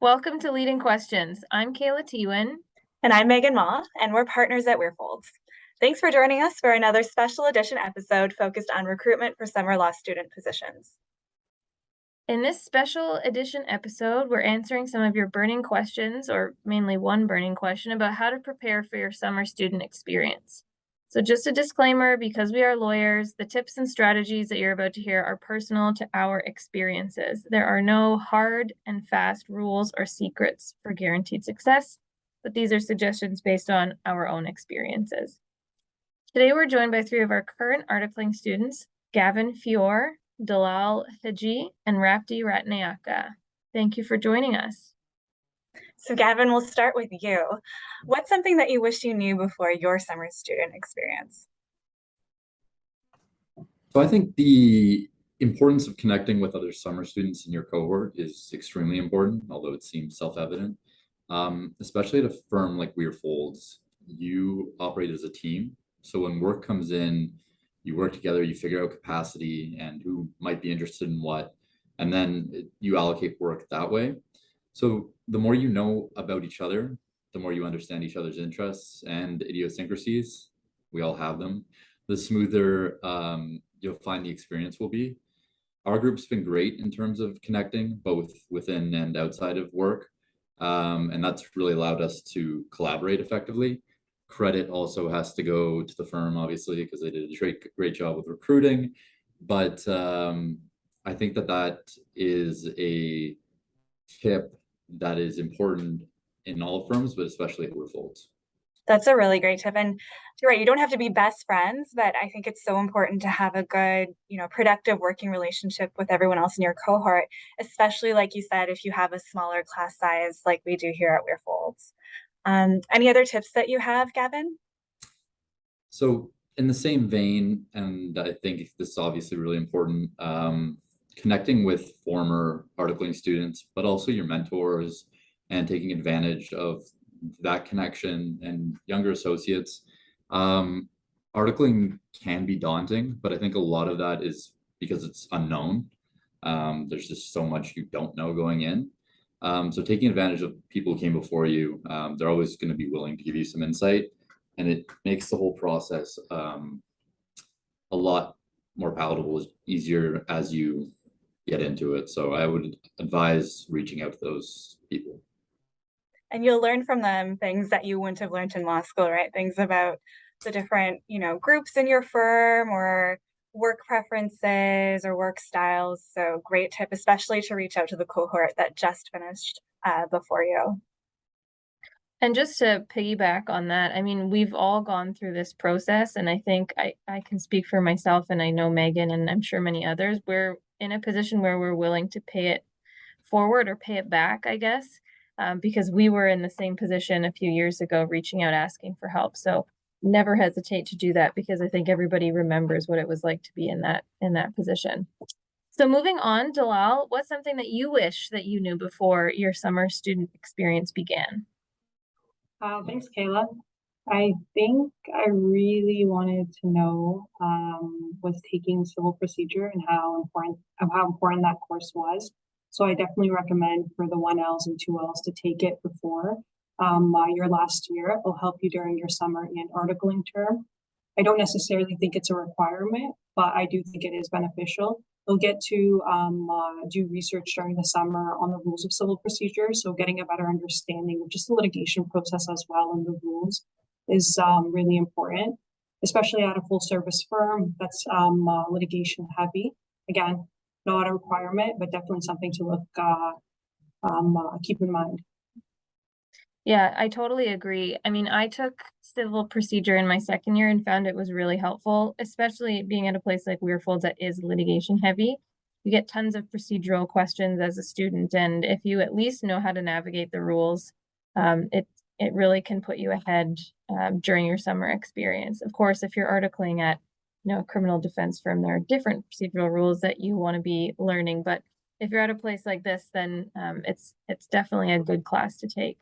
Welcome to Leading Questions. I'm Kayla Theeuwen. And I'm Megan Ma, and we're partners at WeirFoulds. Thanks for joining us for another special edition episode focused on recruitment for summer law student positions. In this special edition episode, we're answering some of your burning questions, or mainly one burning question, about how to prepare for your summer student experience. So just a disclaimer, because we are lawyers, the tips and strategies that you're about to hear are personal to our experiences. There are no hard and fast rules or secrets for guaranteed success, but these are suggestions based on our own experiences. Today, we're joined by three of our current articling students, Gavin Fior, Dalal Hjjih, and Rapti Ratnayake. Thank you for joining us. So Gavin, we'll start with you. What's something that you wish you knew before your summer student experience? So I think the importance of connecting with other summer students in your cohort is extremely important, although it seems self-evident. Especially at a firm like WeirFoulds, you operate as a team. So when work comes in, you work together, you figure out capacity and who might be interested in what, and then you allocate work that way. So the more you know about each other, the more you understand each other's interests and idiosyncrasies. We all have them. The smoother you'll find the experience will be. Our group's been great in terms of connecting both within and outside of work. And that's really allowed us to collaborate effectively. Credit also has to go to the firm, obviously, because they did a great job with recruiting. But I think that is a tip that is important in all firms, but especially at WeirFoulds. That's a really great tip. And you're right, you don't have to be best friends, but I think it's so important to have a good, productive working relationship with everyone else in your cohort, especially like you said, if you have a smaller class size like we do here at WeirFoulds. Any other tips that you have, Gavin? So in the same vein, and I think this is obviously really important, connecting with former articling students, but also your mentors and taking advantage of that connection and younger associates. Articling can be daunting, but I think a lot of that is because it's unknown. There's just so much you don't know going in. So taking advantage of people who came before you, they're always going to be willing to give you some insight, and it makes the whole process a lot more palatable, easier as you get into it. So I would advise reaching out to those people. And you'll learn from them things that you wouldn't have learned in law school, right? Things about the different, groups in your firm or work preferences or work styles. So great tip, especially to reach out to the cohort that just finished before you. And just to piggyback on that, I mean, we've all gone through this process, and I think I can speak for myself, and I know Megan, and I'm sure many others, we're in a position where we're willing to pay it forward or pay it back, I guess. Because we were in the same position a few years ago, reaching out, asking for help. So never hesitate to do that, because I think everybody remembers what it was like to be in that position. So moving on, Dalal, what's something that you wish that you knew before your summer student experience began? Thanks, Kayla. I think I really wanted to know was taking civil procedure and how important that course was. So I definitely recommend for the 1Ls and 2Ls to take it before your last year. It will help you during your summer and articling term. I don't necessarily think it's a requirement, but I do think it is beneficial. You'll get to do research during the summer on the rules of civil procedure. So getting a better understanding of just the litigation process as well and the rules is really important, especially at a full service firm that's litigation heavy. Again, not a requirement, but definitely something to keep in mind. Yeah, I totally agree. I mean, I took civil procedure in my second year and found it was really helpful, especially being at a place like WeirFoulds that is litigation heavy. You get tons of procedural questions as a student, and if you at least know how to navigate the rules, it really can put you ahead during your summer experience. Of course, if you're articling at a criminal defense firm, there are different procedural rules that you want to be learning. But if you're at a place like this, then it's definitely a good class to take.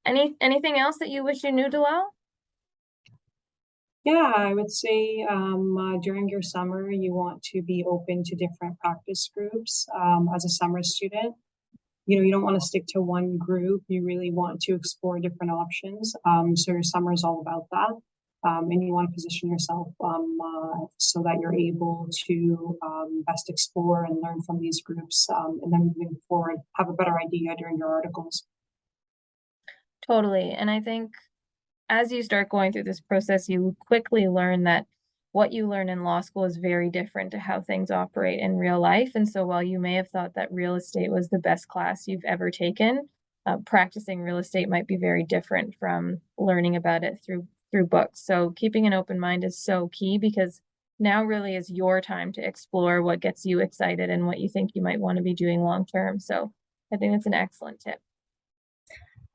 Anything else that you wish you knew, Dalal? Yeah, I would say during your summer, you want to be open to different practice groups as a summer student. you don't want to stick to one group. You really want to explore different options. So your summer is all about that. And you want to position yourself so that you're able to best explore and learn from these groups, and then moving forward, have a better idea during your articles. Totally. And I think as you start going through this process, you quickly learn that what you learn in law school is very different to how things operate in real life. And so while you may have thought that real estate was the best class you've ever taken, practicing real estate might be very different from learning about it through books. So keeping an open mind is so key, because now really is your time to explore what gets you excited and what you think you might want to be doing long term. So I think that's an excellent tip.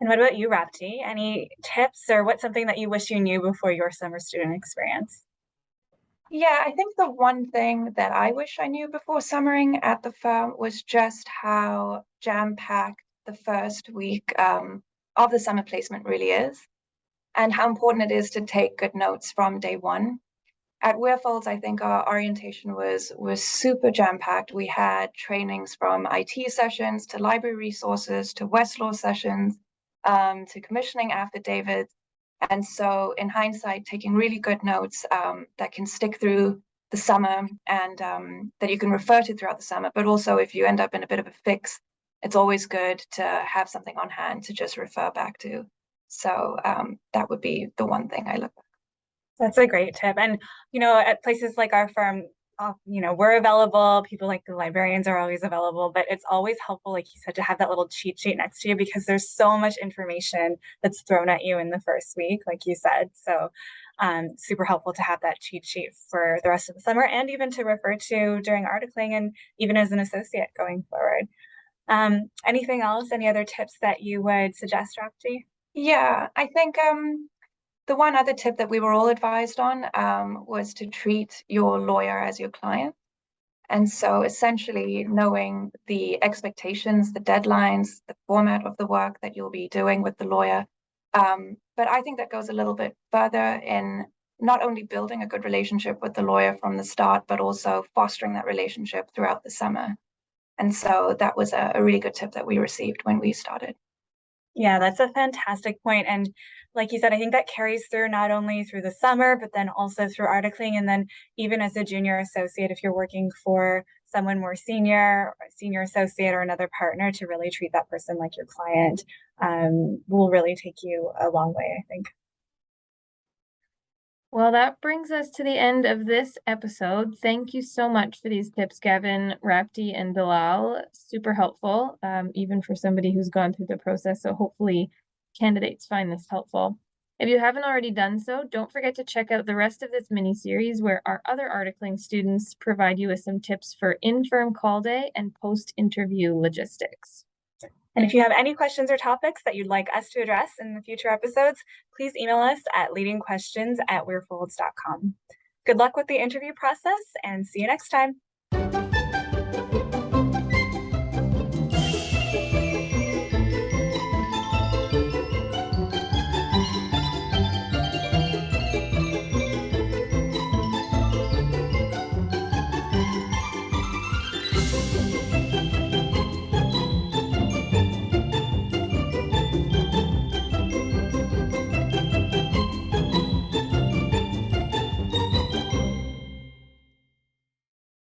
And what about you, Rapti? Any tips, or what's something that you wish you knew before your summer student experience? Yeah, I think the one thing that I wish I knew before summering at the firm was just how jam-packed the first week of the summer placement really is, and how important it is to take good notes from day one. At WeirFoulds, I think our orientation was super jam-packed. We had trainings from IT sessions to library resources to Westlaw sessions to commissioning affidavits. And so in hindsight, taking really good notes that can stick through the summer and that you can refer to throughout the summer. But also if you end up in a bit of a fix, it's always good to have something on hand to just refer back to. So that would be the one thing I look at. That's a great tip. And, at places like our firm, we're available. People like the librarians are always available, but it's always helpful, like you said, to have that little cheat sheet next to you, because there's so much information that's thrown at you in the first week, like you said. So super helpful to have that cheat sheet for the rest of the summer, and even to refer to during articling and even as an associate going forward. Anything else? Any other tips that you would suggest, Rapti? Yeah, I think the one other tip that we were all advised on was to treat your lawyer as your client. And so essentially knowing the expectations, the deadlines, the format of the work that you'll be doing with the lawyer. But I think that goes a little bit further in not only building a good relationship with the lawyer from the start, but also fostering that relationship throughout the summer. And so that was a really good tip that we received when we started. Yeah, that's a fantastic point. And like you said, I think that carries through not only through the summer, but then also through articling. And then even as a junior associate, if you're working for someone more senior, or senior associate, or another partner, to really treat that person like your client will really take you a long way, I think. Well, that brings us to the end of this episode. Thank you so much for these tips, Gavin, Rapti, and Dalal. Super helpful, even for somebody who's gone through the process. So hopefully candidates find this helpful. If you haven't already done so, don't forget to check out the rest of this mini-series, where our other articling students provide you with some tips for in-firm call day and post-interview logistics. And if you have any questions or topics that you'd like us to address in the future episodes, please email us at leadingquestions@weirfolds.com. Good luck with the interview process, and see you next time.